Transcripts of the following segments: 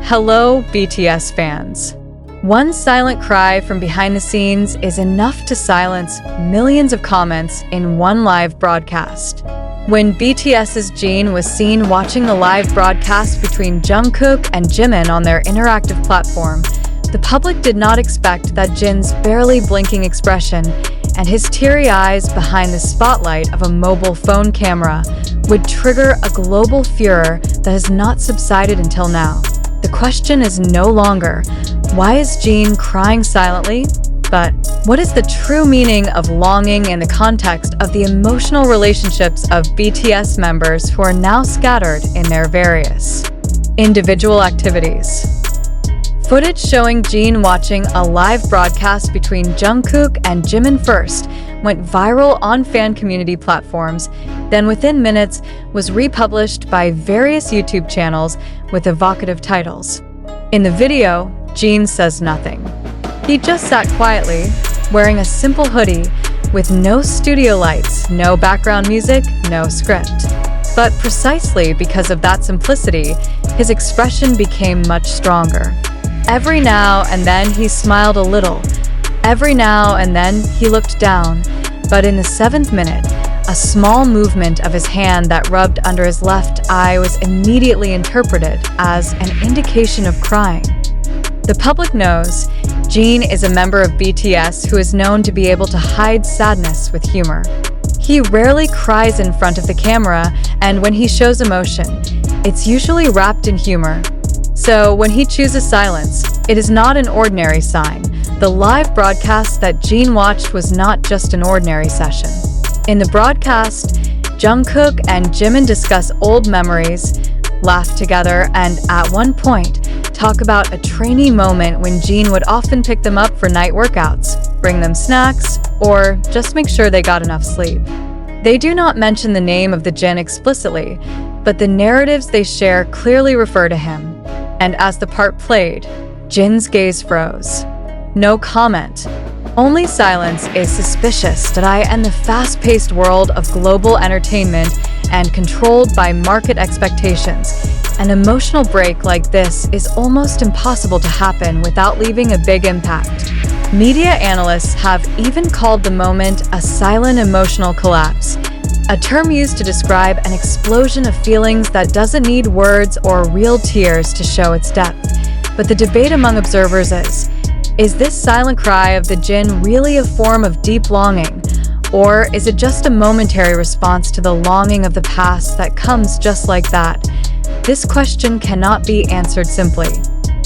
Hello, BTS fans. One silent cry from behind the scenes is enough to silence millions of comments in one live broadcast. When BTS's Jin was seen watching the live broadcast between Jungkook and JIMIN on their interactive platform, the public did not expect that Jin's barely blinking expression and his teary eyes behind the spotlight of a mobile phone camera would trigger a global furor that has not subsided until now. The question is no longer, why is Jin crying silently? But what is the true meaning of longing in the context of the emotional relationships of BTS members who are now scattered in their various individual activities? Footage showing Jin watching a live broadcast between Jungkook and JIMIN first went viral on fan community platforms, then within minutes was republished by various YouTube channels with evocative titles. In the video, Jin says nothing. He just sat quietly, wearing a simple hoodie, with no studio lights, no background music, no script. But precisely because of that simplicity, his expression became much stronger. Every now and then he smiled a little. Every now and then he looked down. But in the 7th minute, a small movement of his hand that rubbed under his left eye was immediately interpreted as an indication of crying. The public knows Jin is a member of BTS who is known to be able to hide sadness with humor. He rarely cries in front of the camera, and when he shows emotion, it's usually wrapped in humor. So when he chooses silence, it is not an ordinary sign. The live broadcast that Jin watched was not just an ordinary session. In the broadcast, Jungkook and JIMIN discuss old memories, laugh together, and at one point, talk about a trainee moment when Jin would often pick them up for night workouts, bring them snacks, or just make sure they got enough sleep. They do not mention the name of the Jin explicitly, but the narratives they share clearly refer to him. And as the part played, Jin's gaze froze. No comment. Only silence is suspicious today in the fast-paced world of global entertainment and controlled by market expectations. An emotional break like this is almost impossible to happen without leaving a big impact. Media analysts have even called the moment a silent emotional collapse, a term used to describe an explosion of feelings that doesn't need words or real tears to show its depth. But the debate among observers is this silent cry of the Jin really a form of deep longing? Or is it just a momentary response to the longing of the past that comes just like that? This question cannot be answered simply.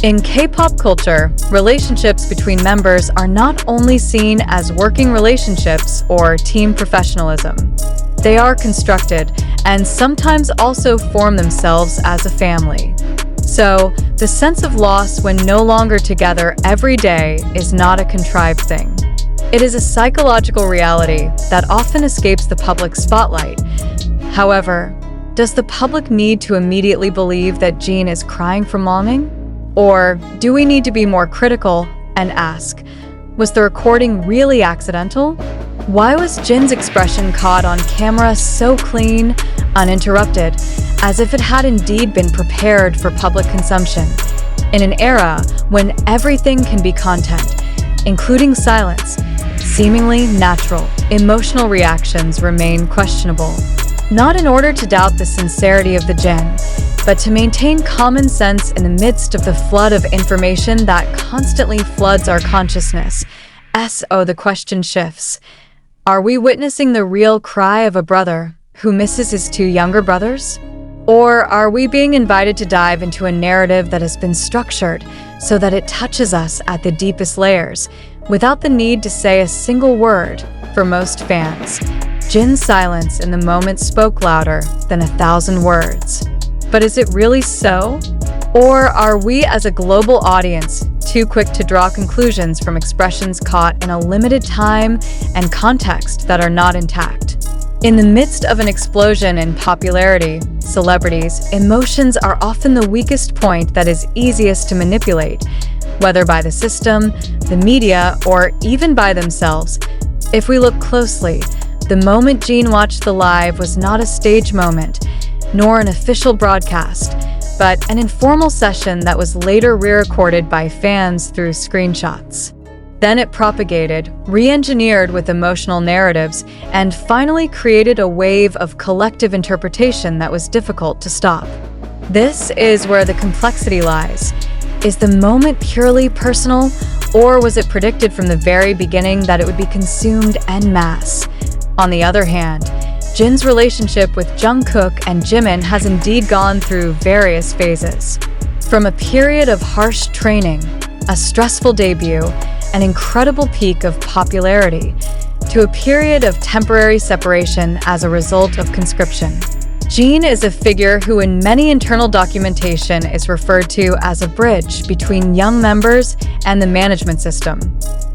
In K-pop culture, relationships between members are not only seen as working relationships or team professionalism. They are constructed and sometimes also form themselves as a family. So, the sense of loss when no longer together every day is not a contrived thing. It is a psychological reality that often escapes the public spotlight. However, does the public need to immediately believe that Jin is crying from longing? Or do we need to be more critical and ask, was the recording really accidental? Why was Jin's expression caught on camera so clean, uninterrupted, as if it had indeed been prepared for public consumption? In an era when everything can be content, including silence, seemingly natural, emotional reactions remain questionable. Not in order to doubt the sincerity of the Jin, but to maintain common sense in the midst of the flood of information that constantly floods our consciousness. The question shifts. Are we witnessing the real cry of a brother who misses his 2 younger brothers? Or are we being invited to dive into a narrative that has been structured so that it touches us at the deepest layers, without the need to say a single word? For most fans, Jin's silence in the moment spoke louder than 1,000 words. But is it really so? Or are we as a global audience too quick to draw conclusions from expressions caught in a limited time and context that are not intact? In the midst of an explosion in popularity, celebrities, emotions are often the weakest point that is easiest to manipulate, whether by the system, the media, or even by themselves. If we look closely, the moment Jin watched the live was not a stage moment, nor an official broadcast, but an informal session that was later re-recorded by fans through screenshots. Then it propagated, re-engineered with emotional narratives, and finally created a wave of collective interpretation that was difficult to stop. This is where the complexity lies. Is the moment purely personal, or was it predicted from the very beginning that it would be consumed en masse? On the other hand, Jin's relationship with Jungkook and Jimin has indeed gone through various phases. From a period of harsh training, a stressful debut, an incredible peak of popularity, to a period of temporary separation as a result of conscription. Jin is a figure who in many internal documentation is referred to as a bridge between young members and the management system.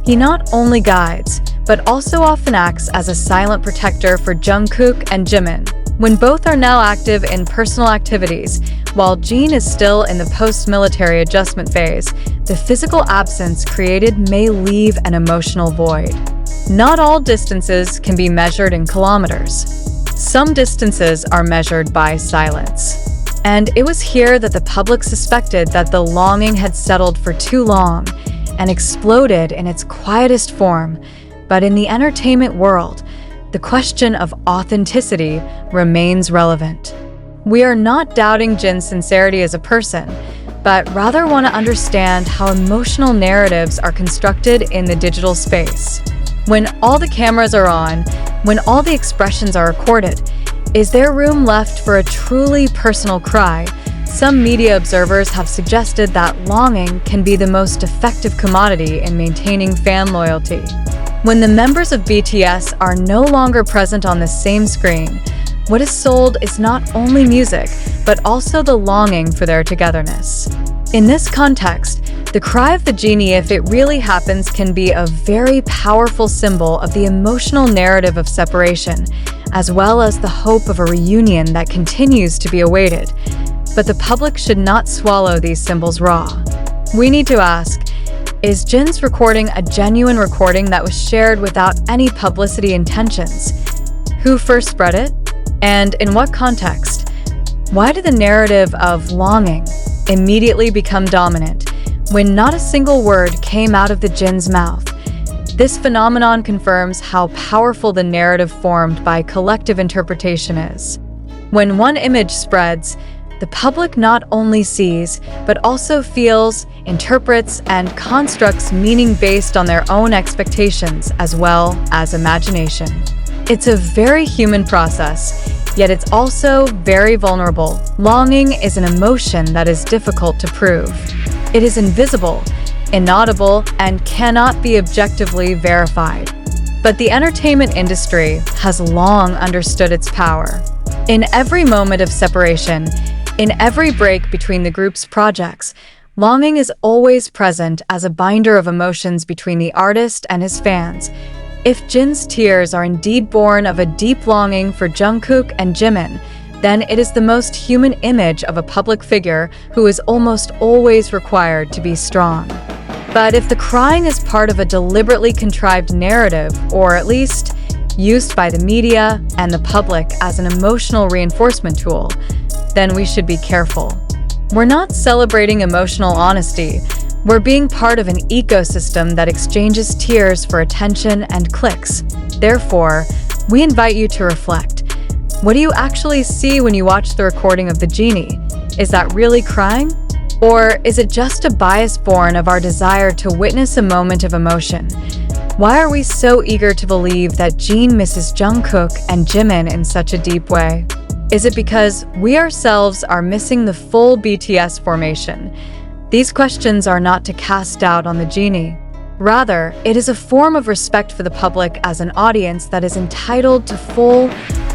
He not only guides, but also often acts as a silent protector for Jungkook and Jimin. When both are now active in personal activities, while Jin is still in the post-military adjustment phase, the physical absence created may leave an emotional void. Not all distances can be measured in kilometers. Some distances are measured by silence. And it was here that the public suspected that the longing had settled for too long and exploded in its quietest form. But in the entertainment world, the question of authenticity remains relevant. We are not doubting Jin's sincerity as a person, but rather want to understand how emotional narratives are constructed in the digital space. When all the cameras are on, when all the expressions are recorded, is there room left for a truly personal cry? Some media observers have suggested that longing can be the most effective commodity in maintaining fan loyalty. When the members of BTS are no longer present on the same screen, what is sold is not only music, but also the longing for their togetherness. In this context, the cry of the genie, if it really happens, can be a very powerful symbol of the emotional narrative of separation, as well as the hope of a reunion that continues to be awaited. But the public should not swallow these symbols raw. We need to ask, is Jin's recording a genuine recording that was shared without any publicity intentions? Who first spread it? And in what context? Why did the narrative of longing immediately become dominant when not a single word came out of the Jin's mouth? This phenomenon confirms how powerful the narrative formed by collective interpretation is. When one image spreads, the public not only sees, but also feels, interprets, and constructs meaning based on their own expectations as well as imagination. It's a very human process, yet it's also very vulnerable. Longing is an emotion that is difficult to prove. It is invisible, inaudible, and cannot be objectively verified. But the entertainment industry has long understood its power. In every moment of separation, in every break between the group's projects, longing is always present as a binder of emotions between the artist and his fans. If Jin's tears are indeed born of a deep longing for Jungkook and Jimin, then it is the most human image of a public figure who is almost always required to be strong. But if the crying is part of a deliberately contrived narrative, or at least used by the media and the public as an emotional reinforcement tool, then we should be careful. We're not celebrating emotional honesty. We're being part of an ecosystem that exchanges tears for attention and clicks. Therefore, we invite you to reflect. What do you actually see when you watch the recording of the genie? Is that really crying? Or is it just a bias born of our desire to witness a moment of emotion? Why are we so eager to believe that Jin misses Jungkook and Jimin in such a deep way? Is it because we ourselves are missing the full BTS formation? These questions are not to cast doubt on the genie. Rather, it is a form of respect for the public as an audience that is entitled to full,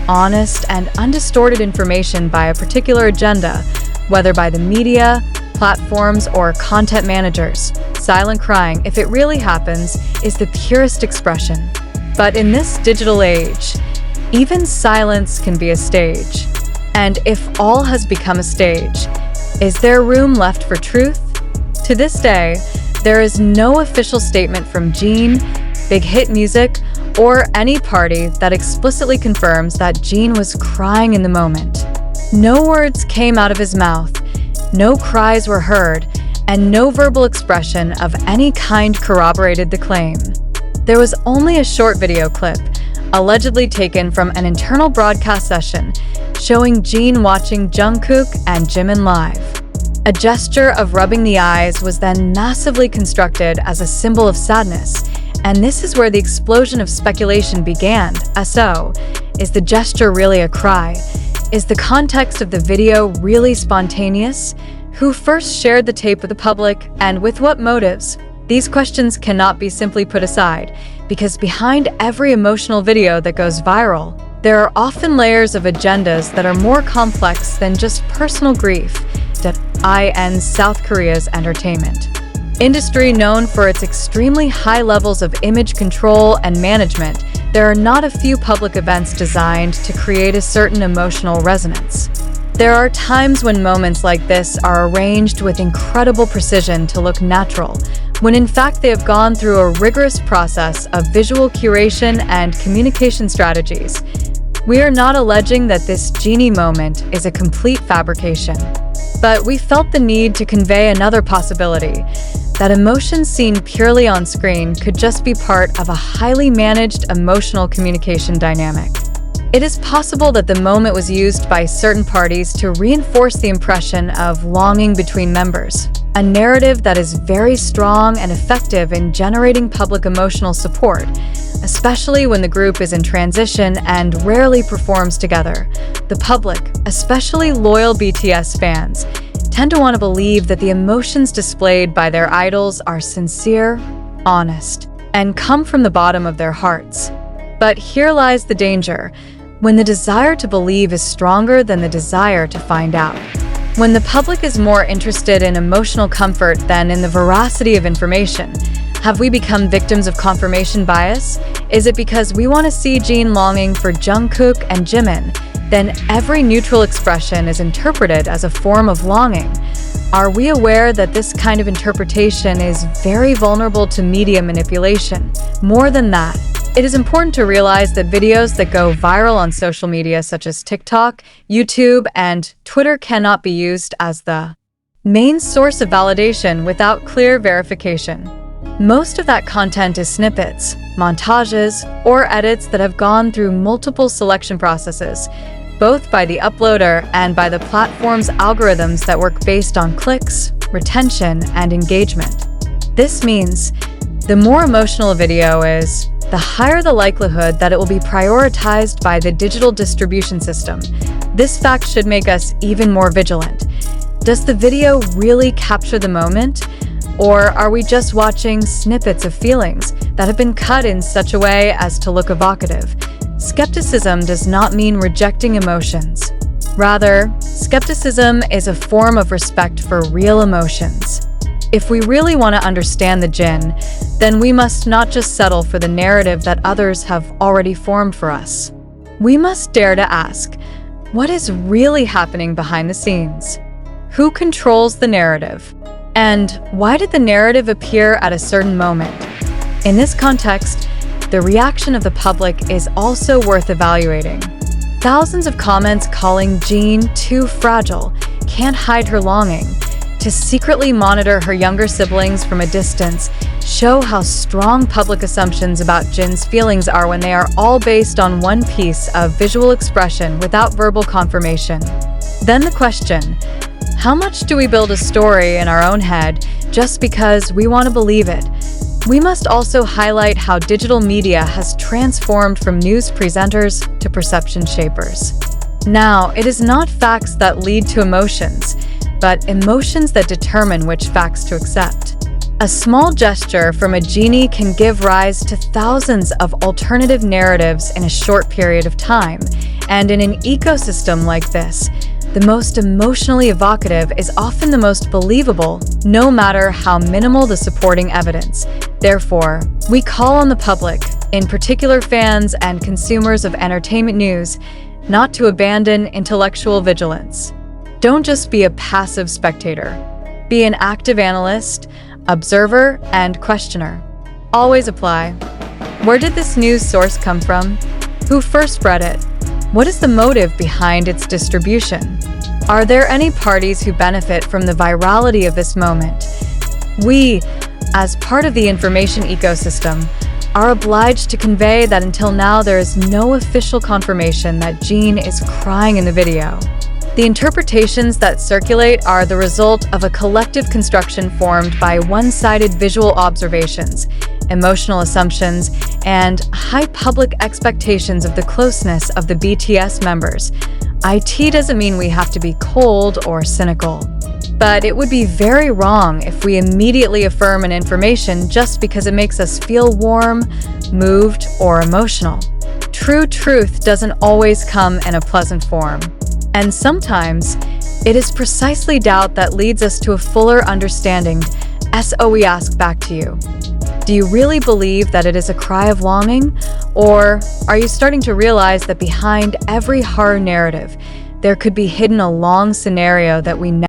honest, and undistorted information by a particular agenda, whether by the media, platforms, or content managers. Silent crying, if it really happens, is the purest expression. But in this digital age, even silence can be a stage. And if all has become a stage, is there room left for truth? To this day, there is no official statement from Jin, Big Hit Music, or any party that explicitly confirms that Jin was crying in the moment. No words came out of his mouth, No cries were heard, and no verbal expression of any kind corroborated the claim. There was only a short video clip, allegedly taken from an internal broadcast session, showing Jin watching Jungkook and JIMIN live. A gesture of rubbing the eyes was then massively constructed as a symbol of sadness, and this is where the explosion of speculation began. So, is the gesture really a cry? Is the context of the video really spontaneous? Who first shared the tape with the public, and with what motives? These questions cannot be simply put aside, because behind every emotional video that goes viral, there are often layers of agendas that are more complex than just personal grief that ends South Korea's entertainment industry. Known for its extremely high levels of image control and management, there are not a few public events designed to create a certain emotional resonance. There are times when moments like this are arranged with incredible precision to look natural, when in fact they have gone through a rigorous process of visual curation and communication strategies. We are not alleging that this genie moment is a complete fabrication, but we felt the need to convey another possibility, that emotions seen purely on screen could just be part of a highly managed emotional communication dynamic. It is possible that the moment was used by certain parties to reinforce the impression of longing between members, a narrative that is very strong and effective in generating public emotional support, especially when the group is in transition and rarely performs together. The public, especially loyal BTS fans, tend to want to believe that the emotions displayed by their idols are sincere, honest, and come from the bottom of their hearts. But here lies the danger. When the desire to believe is stronger than the desire to find out. When the public is more interested in emotional comfort than in the veracity of information, have we become victims of confirmation bias? Is it because we want to see Jin longing for Jungkook and Jimin? Then every neutral expression is interpreted as a form of longing. Are we aware that this kind of interpretation is very vulnerable to media manipulation? More than that, it is important to realize that videos that go viral on social media such as TikTok, YouTube, and Twitter cannot be used as the main source of validation without clear verification. Most of that content is snippets, montages, or edits that have gone through multiple selection processes, both by the uploader and by the platform's algorithms that work based on clicks, retention, and engagement. This means the more emotional a video is, the higher the likelihood that it will be prioritized by the digital distribution system. This fact should make us even more vigilant. Does the video really capture the moment? Or are we just watching snippets of feelings that have been cut in such a way as to look evocative? Skepticism does not mean rejecting emotions. Rather, skepticism is a form of respect for real emotions. If we really want to understand the Jin, then we must not just settle for the narrative that others have already formed for us. We must dare to ask, what is really happening behind the scenes? Who controls the narrative? And why did the narrative appear at a certain moment? In this context, the reaction of the public is also worth evaluating. Thousands of comments calling Jin too fragile, can't hide her longing, to secretly monitor her younger siblings from a distance show how strong public assumptions about Jin's feelings are when they are all based on one piece of visual expression without verbal confirmation. Then the question, how much do we build a story in our own head just because we want to believe it? We must also highlight how digital media has transformed from news presenters to perception shapers. Now, it is not facts that lead to emotions, but emotions that determine which facts to accept. A small gesture from a genie can give rise to thousands of alternative narratives in a short period of time, and in an ecosystem like this, the most emotionally evocative is often the most believable, no matter how minimal the supporting evidence. Therefore, we call on the public, in particular fans and consumers of entertainment news, not to abandon intellectual vigilance. Don't just be a passive spectator. Be an active analyst, observer, and questioner. Always apply. Where did this news source come from? Who first spread it? What is the motive behind its distribution? Are there any parties who benefit from the virality of this moment? We, as part of the information ecosystem, are obliged to convey that until now there is no official confirmation that Jin is crying in the video. The interpretations that circulate are the result of a collective construction formed by one-sided visual observations, emotional assumptions, and high public expectations of the closeness of the BTS members. IT doesn't mean we have to be cold or cynical. But it would be very wrong if we immediately affirm an information just because it makes us feel warm, moved, or emotional. True truth doesn't always come in a pleasant form. And sometimes, it is precisely doubt that leads us to a fuller understanding. So we ask back to you. Do you really believe that it is a cry of longing? Or are you starting to realize that behind every horror narrative, there could be hidden a long scenario that we never